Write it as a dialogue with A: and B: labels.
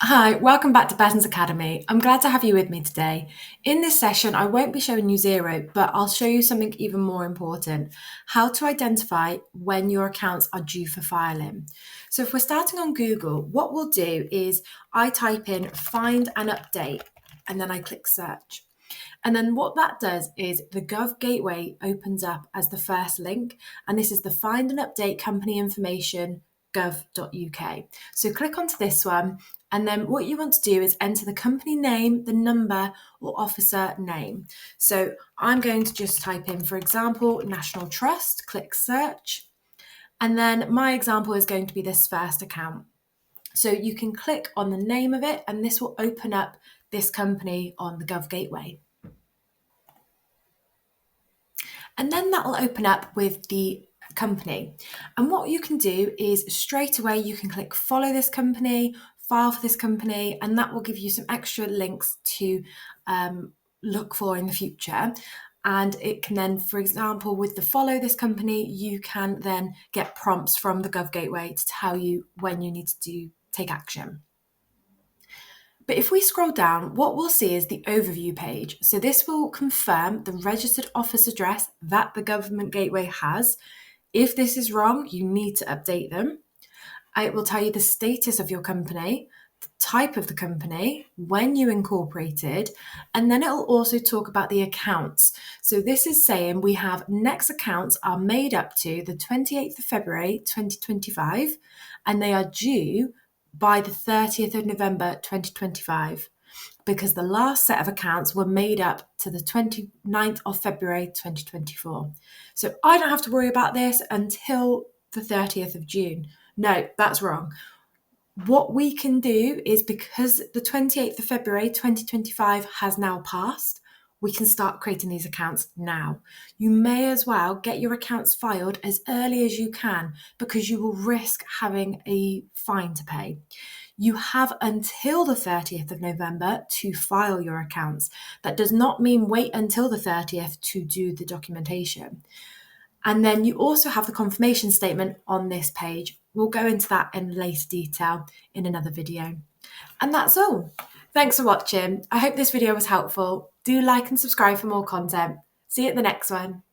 A: Hi, welcome back to Betton's Academy. I'm glad to have you with me today. In this session, I won't be showing you zero, but I'll show you something even more important, how to identify when your accounts are due for filing. So if we're starting on Google, what we'll do is I type in find and update, and then I click search. And then what that does is the Gov Gateway opens up as the first link, and this is the find and update company information gov.uk. So click onto this one, and then what you want to do is enter the company name, the number, or officer name. So I'm going to just type in, for example, National Trust, click search, and then my example is going to be this first account. So you can click on the name of it, and this will open up this company on the Gov Gateway. And then that will open up with the company. And what you can do is straight away you can click follow this company, file for this company, and that will give you some extra links to look for in the future. And it can then, for example, with the follow this company, you can then get prompts from the Gov Gateway to tell you when you need to take action. But if we scroll down, what we'll see is the overview page. So this will confirm the registered office address that the government gateway has. If this is wrong, you need to update them. It will tell you the status of your company, the type of the company, when you incorporated, and then it will also talk about the accounts. So this is saying we have next accounts are made up to the 28th of February 2025, and they are due by the 30th of November 2025, because the last set of accounts were made up to the 29th of February 2024. So I don't have to worry about this until the 30th of June. No, that's wrong. What we can do is, because the 28th of February 2025 has now passed, we can start creating these accounts now. You may as well get your accounts filed as early as you can, because you will risk having a fine to pay. You have until the 30th of November to file your accounts. That does not mean wait until the 30th to do the documentation. And then you also have the confirmation statement on this page. We'll go into that in later detail in another video. And that's all. Thanks for watching. I hope this video was helpful. Do like and subscribe for more content. See you at the next one.